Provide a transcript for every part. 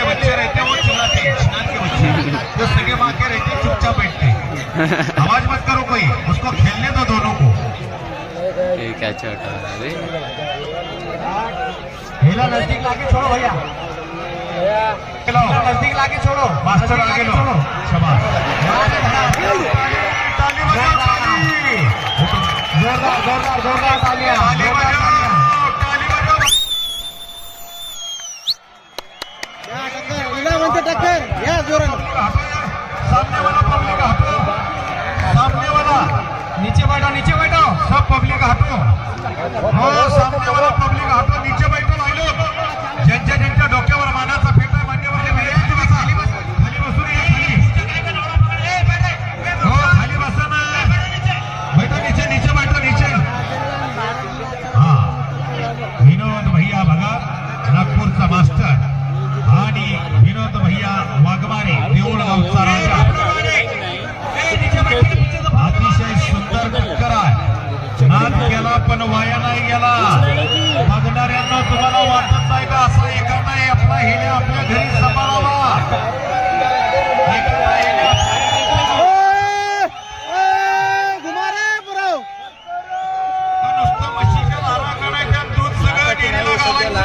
बच्चे रहते वो चिल्लाते चिल्ला के बच्चे, जो सगे माँ के रहते चुपचाप बैठते। आवाज मत करो कोई, उसको खेलने दो दोनों को। क्या छोटा अरे हिला नजदीक लाके छोड़ो भैया, नजदीक लाके छोड़ो, मास्टर आगे लो। शाबाश, ताली बजाओ, जोरदार जोरदार जोरदार तालियां, ताली बजाओ, ताली बजाओ। टक्कर या जोरात, सामने वाला पब्लिक हटो, सामने वाला नीचे बैठो, सब पब्लिक हटो। हो सामने वाला पब्लिक हटो, नीचे बैठो भाई लोग। ज्यांच्या डोक्यावर मानाचा फेटा मांडीवर खाली बसून या, हो खाली बसा ना, बैठो नीचे बैठो नीचे। हा विनोद भैया बघा, नागपूरचा मास्टर आणि विनोद भैया वाघमारे देऊळगावचा राजा, अतिशय सुंदर टक्कर आहे। नाद केला पण वाया नाही गेला। बघणाऱ्यांना तुम्हाला वाटत नाही का असा एखादा आपला हेने आपल्या घरी सांभाळावा, नुसतं म्हशीच्या धारा काढायच्या, दूध सगळं डेअरीला घालायचं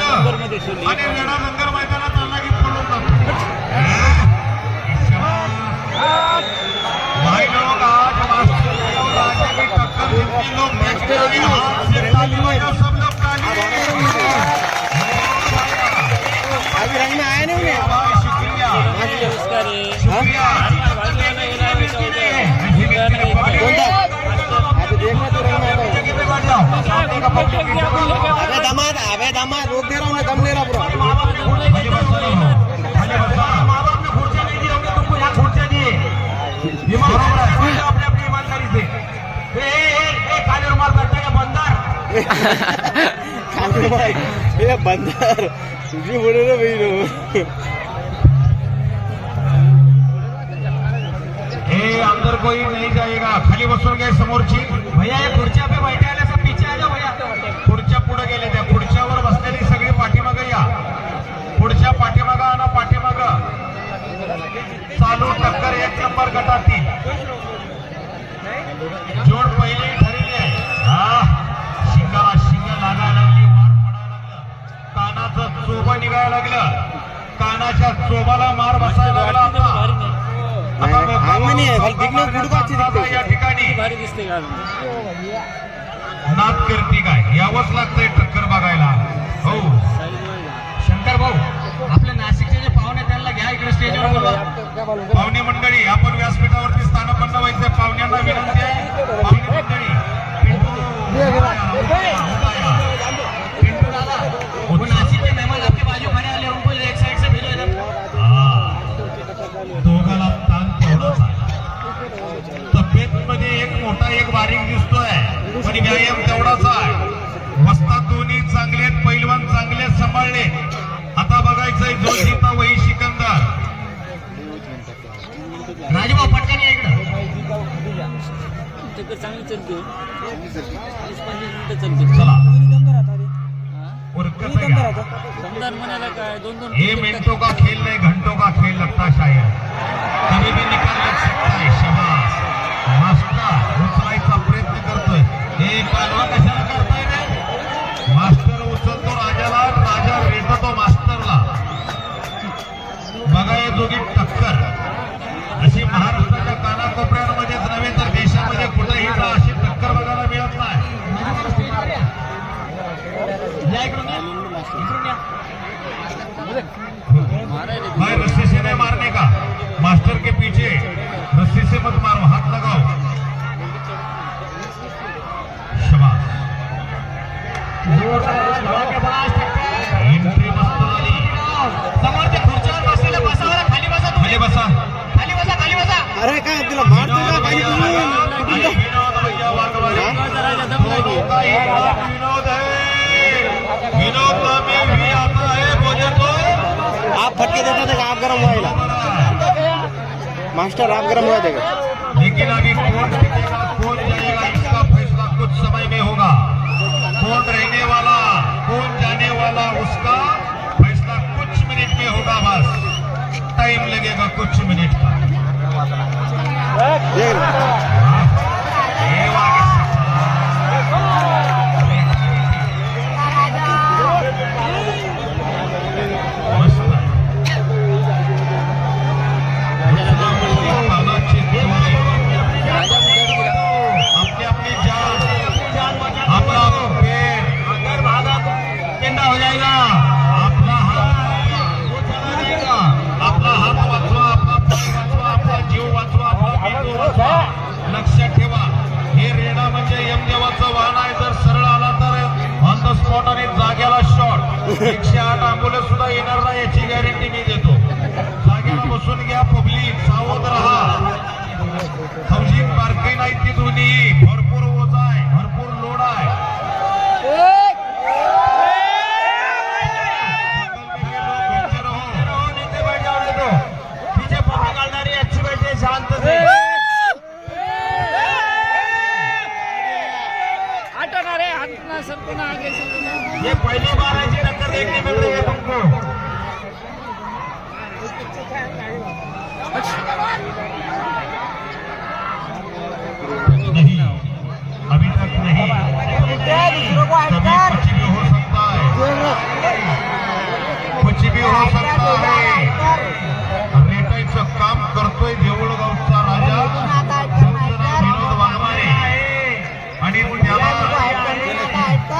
आणि वेळा नंतर मैदानात आला की पळून जातो। भाई लोग आज मास्टर की टक्कर जितनी लोग देखते हैं, हाथ से ताली बजाओ, सब लोग ताली बजाओ। अभी रंग में आए नहीं उन्हें, शुक्रिया शुक्रिया। अभी देखना तो रंग में अबे दामाद रोक दे रहा हूँ, दम ले रहा पूरा। माँ बाप ने खुर्चियाँ नहीं दी होंगे तुमको, यहाँ खुर्चियाँ दिए, ये बरोबर है। अपने अपनी ईमानदारी से काले रुमाल करता है बंदर, ये बंदर तुझे बोले ना भाई लो। अंदर कोई नहीं जाएगा, खाली बसून गए समोरची भैया। या खुर्च्या पे बैठे आले सब पीछे आ जाओ भैया। खुर्च्या पुढे गेले, त्या खुर्च्यावर बसलेली सगळी पाठीमागे या, पुढच्या पाठीमागा आणि पाठीमागा चालू टक्कर 1 नंबर गटातील जोड पहिली ठरली आहे। हा शिंगाला शिंग लागायला लागली, वाट पडायला लागलं, कानाचं चोबा निघायला लागलं, कानाच्या चोबाला मार बसायला लागला। या ठिकाणी नाद करते काय, यावंच लागतंय टक्कर बघायला। हो शंकर भाऊ, आपल्या नाशिकचे जे पाहुणे त्यांना घ्या इकडे स्टेजवर बोलवा। पाहुणे मंडळी, आपण व्यासपीठावरती स्थानपन्न व्हायचं। पाहुण्यांना विनंती आहे, पाहुणे मंडळी पिंटू दादा, नाशिक के मेहमान आपके बाजू खड़े आले, उनको एक साइड से भेजो इधर। दोघाला ताण तेवढाच आहे, तब्येत मध्ये एक मोठा एक बारीक दिसतोय, पण व्यायाम तेवढाच आहे। वस्ताद दोन्ही चांगले, पैलवान चांगले सांभाळले। आता बघायचंय जोशीचा वही सिकंदर। राजभाऊ पटकन या इकडं, चांगली चलते चला ये मिनटों का खेल नहीं, घंटों का खेल लगता शायद, कभी भी निकाल लग सकता है। शाबाश, मास्टर उचलायचा प्रयत्न करतोय। हे पालवा कशाला करताय रे? मास्टर उचलतो राजाला, राजा रेटतो मास्टरला। बघा या जोगी टक्कर अशी महाराष्ट्राच्या कानाकोपऱ्यांमध्येच नव्हे तर देशामध्ये कुठेही अशी टक्कर बघायला मिळत नाही। भाई रस्सी से नहीं मारने का, मास्टर के पीछे रस्सी से मत मारो, हाथ लगाओ। शाबाश, एंट्री मस्त झाली। समोरच्या खुर्चीवर बसलेले बसा, खाली बसा, खाली बसा, खाली बसा, खाली बसा। अरे काय तुला मारतो का काही विनोद भैया वाघमारे, विनोद है, विनोद में भी आता है, बोले तो आप फटके देता थे, आप गरम हुआ मास्टर, आप गरम हुआ देगा। लेकिन अभी कौन जीतेगा कौन जाएगा इसका फैसला कुछ समय में होगा। कौन रहने वाला कौन जाने वाला उसका फैसला कुछ मिनट में होगा बस। टाइम लगेगा कुछ मिनट का ये हे वागे मस्त तानाची जोडी. आपली आपली जान आपला पेड़ अगर भागा पेंडा हो जाएगा. आपला हात वो चला जाएगा. आपला हात वाचवा, आपला पाय वाचवा, आपला जीव वाचवा, आपला मेंदू वाचवा. लक्षात ठेवा, हे रेडा म्हणजे यमदेवाचं वाहन आहे. जर सरळ आला तर ऑन द स्पॉट आणि जाग्याला शॉट. 108 अँब्युलन्स सुद्धा येणार नाही याची गॅरंटी मी देतो. जाग्याला बसून घ्या. पब्लिक सावध राहा. हौजी बारकाई नाही ती दोन्ही. भरपूर ओझ आहे, भरपूर लोड आहे. पीछे फोटो काढणारी अच्छी बैठे शांत से. ये पहली बार ऐसी टक्कर देखने मिल रही है तुमको. नहीं, अभी तक नहीं. कभी कुछ भी हो सकता है, कुछ भी हो सकता है. रेटायचं काम करतोय देऊळगावचा राजा विनोद वाघमारे आणि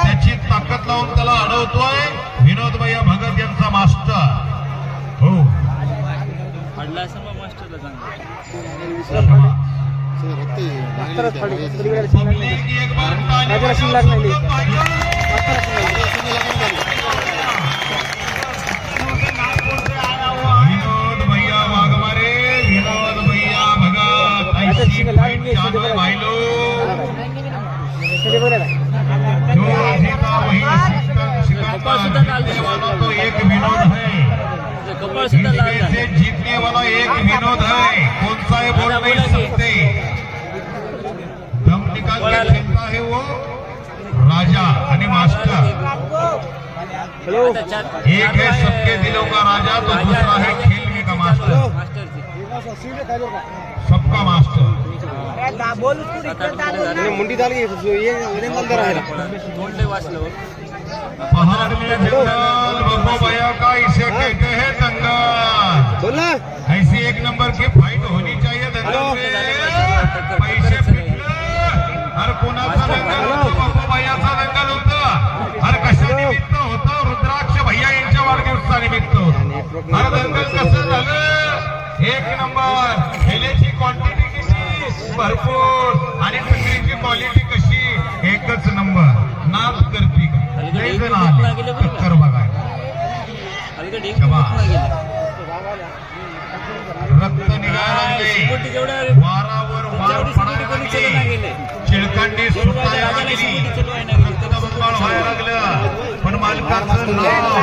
त्याची ताकद लावून त्याला अडवतोय विनोद भैया भगत यांचा मास्टर. हो पडला असं मग मास्टरला सांग. पब्लिक की एक बार ताली बजाओ सबको भाइयों. विनोद भैया वाघमारे, विनोद भैया भगत ऐसी फाइट चालू है भाई लोग. जो जीता वही सिकंदर, जीतने वाला तो एक विनोद है. कपाळ सुद्धा लाल इनमें झालं. से जीतने वाला एक विनोद है. कौन सा है बोल नहीं सकते. दम निकाल के खेलता है वो राजा आणि मास्टर. एक है सबके दिलों का राजा तो दूसरा है खेलने का मास्टर. सबका मास्टर. मुंडी झाली ये नंतर आहे. तोंडले वाचलं. पहाड़ में जंगल बब्बू भैया का इसे कहते हैं दंगल. बोल ना. ऐसी एक नंबर की फाइट होनी चाहिए दंगल में. पैसे फिटलं हर कोणाचा दंगल होतो, बब्बू भैयाचा दंगल होतं. हर कशा निमित्त होतं, रुद्राक्ष भैया यांच्या वाढदिवसा निमित्त होतं. हर दंगल कसं झालं, एक नंबर. खेळाची क्वांटिटी किती भरपूर आणि सगळीची क्वालिटी कशी, एकच नंबर. नाच करती का टक्कर बघाय. रक्त निघायला लागले, वारावर वार पडायला लागले, चिळकांडी सुटायला लागली, रक्तबंबाळ व्हायला लागलं. पण मालकाचं नाव,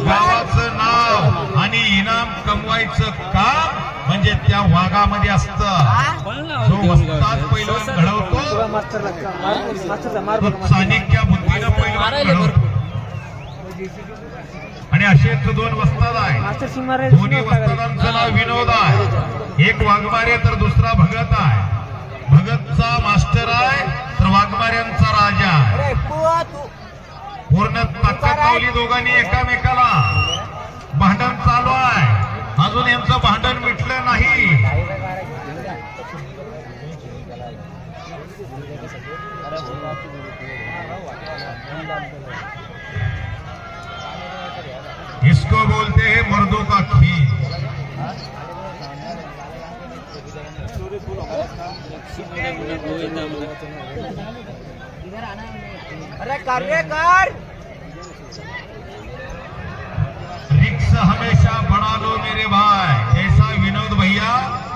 गावाचं नाव आणि इनाम कमवायचं काम म्हणजे त्या वाघामध्ये असतं. जो वस्ताद पैलवान घडवतो तो चाणक्य बुद्धीनं पैलवान घडवतो. आणि असेच दोन वस्ताद आहे. दोन्ही वस्तादांचं नाव विनोद आहे. एक वाघमारे तर दुसरा भगत आहे. भगतचा मास्टर आहे तर वाघमाऱ्यांचा राजा आहे. पूर्ण ताकद लावली दोघांनी एकामेकाला. भांडण चालू आहे. अजून यांचं भांडण मिटलं नाही. इसको बोलते हैं मर्दों का खेल. अरे कार्यकार रिक्स हमेशा बढ़ा लो मेरे भाई. जैसा विनोद भैया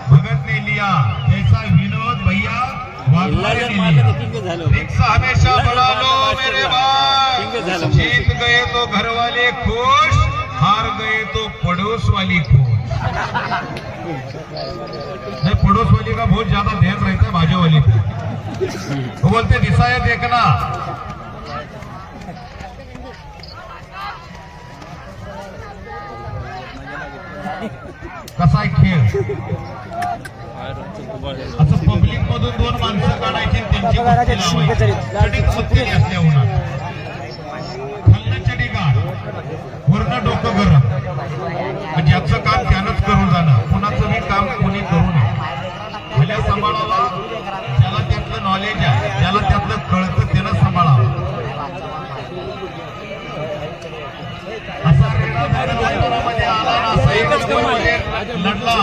भगत ने लिया, जैसा विनोद भैया वाघमारे ने लिया. रिक्स हमेशा बढ़ा लो मेरे भाई. जीत गए तो घर वाले खुश, हार गए तो पड़ोस वाली खुश. नहीं, पड़ोस वाली का बहुत ज्यादा ध्यान रहता है बाजू वाली को. वो बोलते दिशा है देखना. कसा असा आहे खेळ. बाहेरचं गुबाळ झालं. असं पब्लिक मधून दोन माणसं काढायची आणि त्यांची कुस्ती लावायची. चढीत कुस्ती असल्या उन्हात खाल्लं चढी गाड वरनं डोकं गरम. ज्याचं काम त्यानंच करून जाणं, कुणाचं मी काम कोणी करू नये. भल्या सांभाळावा, ज्याला त्यातलं नॉलेज आहे, ज्याला त्यातलं कळतं त्यानं सांभाळावं. असा रेडा मैदानामध्ये आला ना, सही नंबरमध्ये लढला,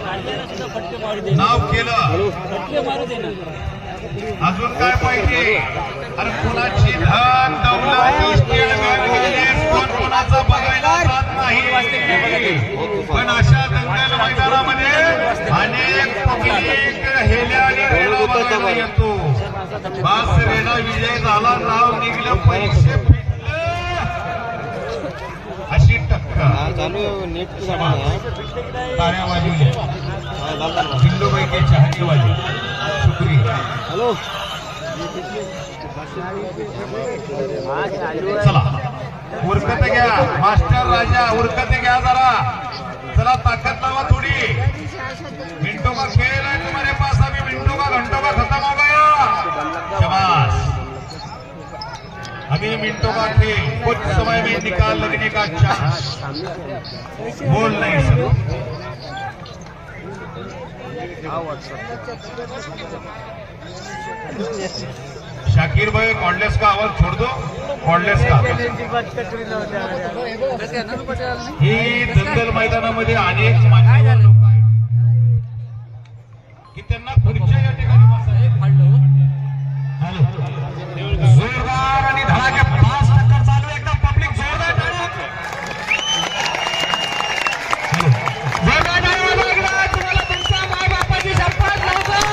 काढलेला सुद्धा फटके मारू दे. नाव केलं. फटके मारू दे ना. अजून काय पाहिजे? अरे कुणाची धन दौलत इस्टेट बिझनेस कोण कोणाचा बघायला जात नाही. पण अशा दंगल मैदानामध्ये अनेक पब्लिक हेल्या आणि रेडा बघायला येतो. बास रेडा विजय झाला, नाव निघलं, पैसे फिटले. अशी टक्कर चालू नेट गाडी ताऱ्या वाजवल्या. जिल्लोबाईके चहाची वाजली. शुक्रिया. हॅलो चला उरकत घ्या मास्टर राजा, उरकत घ्या जरा. चला ताकद लावा थोडी. मिनटों का खेल है तुम्हारे पास, अभी मिनटों का घंटों का खत्म हो गया. शाबाश. अभी मिनटों का खेल, कुछ समय में निकाल लगने का चांस. बोल नहीं सकते. शाकिर भाई कॉर्डलेस का आवाज छोड़ दो. कॉर्डलेस का ही दंगल मैदानामध्ये अनेक मान्यवर लोक आहेत की त्यांना खुर्च्या या ठिकाणी बसायला. हॅलो, जोरदार आणि धडाके फास्ट टक्कर चालू आहे. एकदा पब्लिक जोरदार टाळ्या. हॅलो, जोरदार टाळ्या वाजवा एकदा. तुम्हाला तुमच्या मायबापाची शपथ लवकर.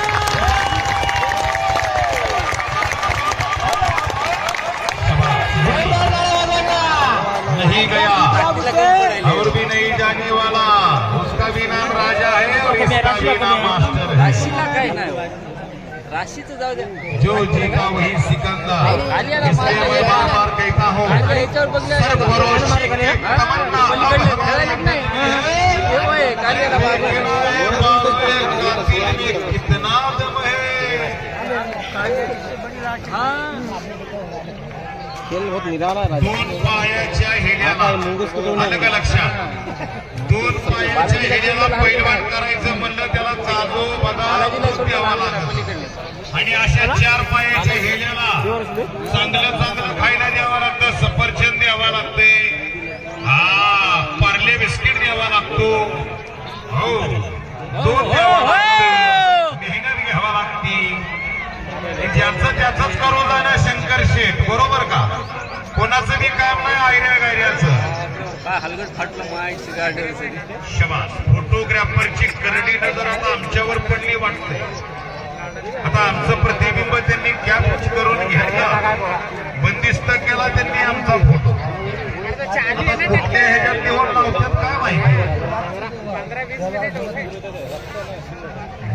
नहीं गया और भी नहीं जाने वाला. उसका भी नाम राजा है और इसका भी नाम मास्टर है. राशीला काय नाही. राशीचं जाऊ द्या. जो जीता वही सिकंदर. इसलिए मैं बार बार कहता हूँ, याच्यावर बघल्या सरफरोश एक तमन्ना अब हमारे दिल में कितना दम है. खेळ बहुत निराळा आहे राजा. दोन पायाच्या हेल्याला आलं का लक्षात? दोन पायाच्या हेल्याला पैलवान करायचं म्हणलं त्याला चाजो बदाम द्यावा लागत. आणि अशा चार पायाच्या हेल्याला चांगलं चांगलं खायला द्यावं लागतं. सफरचंद द्यावा लागते, हा पार्ले बिस्किट द्यावा लागतो, हो दूध द्यावं लागतं, मेहनत घ्यावा लागते. ज्याचं त्याचंच करून जाणं शंकर शेठ, बरोबर का? कोणाचं बी काम नाही आयऱ्या गायऱ्याचं. काय हलगट फाटलं मायची गाडी. शबास. फोटोग्राफरची करडी नजर आता आमच्यावर पडली वाटते. आता आमचं प्रतिबिंब त्यांनी कॅप्च करून घेतलं, बंदिस्त केला त्यांनी आमचा फोटो. आता कुठल्या ह्याच्यात निवड लावतात काय माहिती.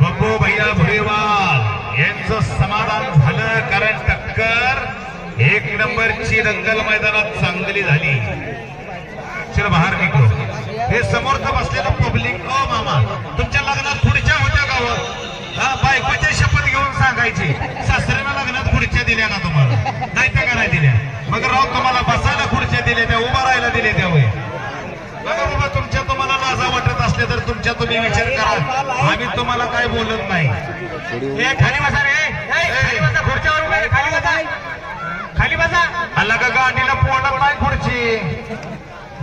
बब्बू भैया भुईवाल यांचं समाधान झालं, कारण टक्कर एक नंबरची दंगल मैदानात चांगली झाली. चल बाहेर निघलो. हे समोरचं बसलेलं पब्लिक, ओ मामा तुमच्या लग्नात खुर्च्या होत्या का हो? हा, बायकोची शपथ घेऊन सांगायची, सासऱ्याला लग्नात खुर्च्या दिल्या का तुम्हाला? नाही त्या का नाही दिल्या? मग राव तुम्हाला बसायला खुर्च्या दिल्या त्या, उभा राहायला दिले त्या होय. बघा बाबा, तुमच्या तुम्हाला लाजा वाटत असले तर तुमच्या तुम्ही विचार करा. आम्ही तुम्हाला काय बोलत नाही. हे खाली बसा रे, खाली बसा, खुर्च्यावर उभे, खाली बसा, खाली बसा. आला का गाडीला पोळत नाही खुर्ची,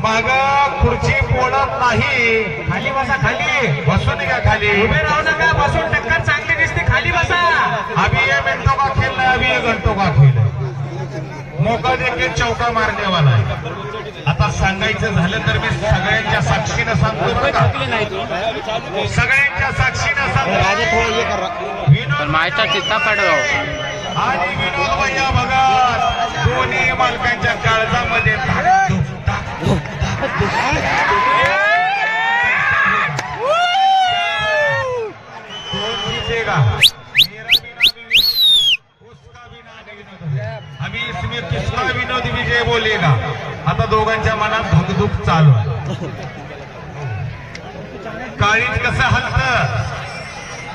माग खुर्ची पोळत नाही. खाली बसा, खाली बसून का, खाली उभे राहू नका, बसून टक्कर चांगली दिसते, खाली बसा. अभी ये मिनटों का खेल नाही, अभी ये घंटों का खेल है. मोका देखे चौका मारने वाला है. आता सांगायचं झालं तर मी सगळ्यांच्या साक्षीनं सांगतो बरं का, सगळ्यांच्या साक्षीनं सांगतो. विनोद मायचा चित्ता पाडवा आणि विनोद भैया भगत दोन्ही मालकांच्या काळजामध्ये अभी इसमें किसका विनोद विजय बोलेगा. आता दोघांच्या मनात धुकधुक चालू आहे. काळीज कसं हलतं,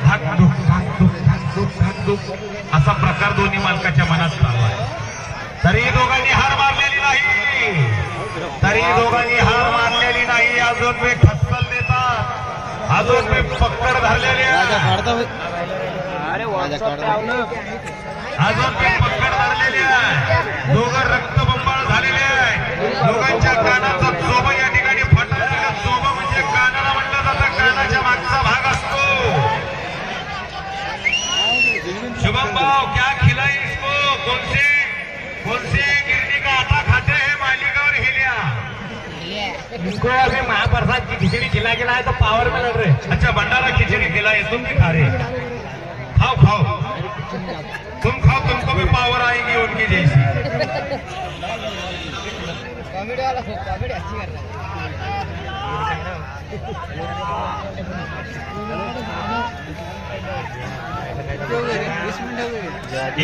धाकधूक धाकधूक धाकधूक धाकधूक असा प्रकार दोन्ही मालकाच्या मनात चालू आहे. तरी दोघांनी हार मारलेली नाही, तरी दोघांनी हार मारलेली नाही. अजून मी ठस्सल देतात, अजून मी पकड धरलेली राजा आहे, काढता होय. अरे राजा काढता. अजून मी पकड धरलेली आहे. दोघं रक्तबंबाळ झालेले आहे. दोघांच्या कानाचा चोबा या ठिकाणी फटाकलेला चोबा म्हणजे कानाला म्हटलं जातं, कानाच्या मागचा भाग असतो. शुभम भाव क्या खिलाई इसको, कौन से गिरनी का आटा खाते हैं मालिका और हिलिया. इनको अभी महाप्रसाद की खिचड़ी खिला के लाए तो पावर में लड़ रहे. अच्छा भंडारा खिचड़ी खिलाई, तुम भी खा रहे, खाओ खाओ, तुम खाओ, तुमको भी पावर आएगी उनकी जैसी. कॉमेडी वाला कॉमेडी अच्छी कर रहा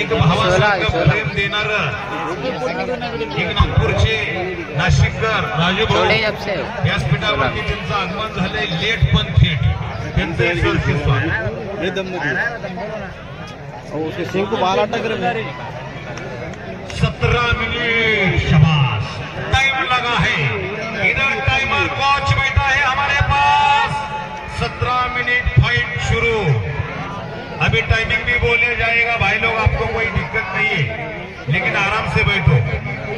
एक भावासारखं प्रेम देणार एक नागपूरचे नाशिककर राजू भाऊ व्यासपीठावरती त्यांचं आगमन झालंय. लेट पण थेट त्यांचं यशस्वी स्वागत. ये दम नहीं और उसके सिंह को बाल अटक रहे. 17 मिनट शबाश, टाइम लगा है इधर, टाइमर वॉच बैठा है हमारे पास. 17 मिनट फाइट शुरू. अभी टाइमिंग भी बोले जाएगा भाई लोग, आपको कोई दिक्कत नहीं है, लेकिन आराम से बैठो.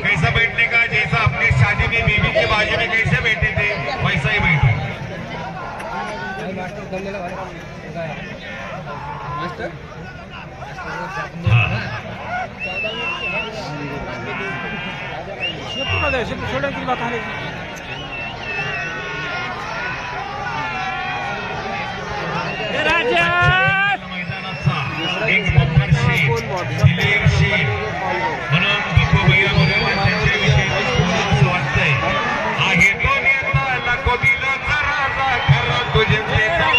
कैसा बैठने का, जैसा अपने शादी में बीवी के बाजू में कैसे बैठे थे वैसा ही बैठो. मैदानाचा एक बंपर शेट, दिलीप शेट म्हणून बापू भैया बरोबर त्यांच्याविषयी असं वाटतंय. आहे तो नेता नको दिलं जरा खरं तुझे आहे तो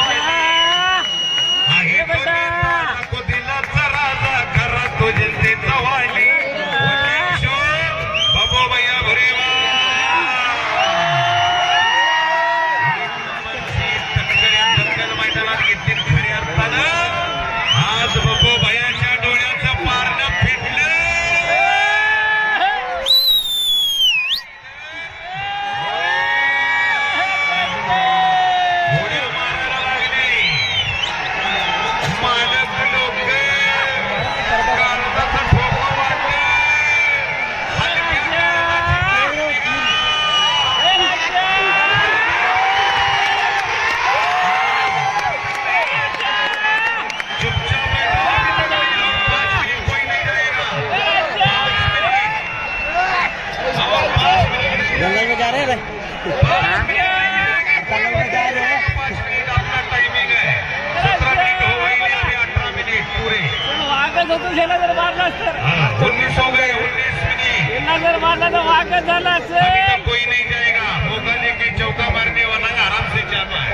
नेता नको दिलं जरा खरं तुझे ते चव्हाणी. बापू भैया बरोबर मैदानात घेतली खऱ्या अर्थानं. आज बापू भैयाच्या डोळ्याचं पारणं फिटलं. घोड्या मारायला लागले मालक लोक, काळजाचं ठोकं वाटलं. जंगल में जा रहे हैं. 5 मिनिट आपला टायमिंग आहे. 17 मिनिट हो गए, अभी 18 मिनिट पूरे. वागत होतो त्याला जर मारला तर 19 हो गए, 19 मिनिट. त्यांना जर मारला तर वागत झाला अभी तो कोई नहीं जाएगा. मौका लेके चौका मारने वाला का आराम से जाना है.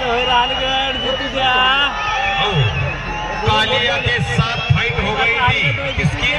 होय रालगड जितू द्या कालिया के साथ फाइट हो गई थी. किसकी?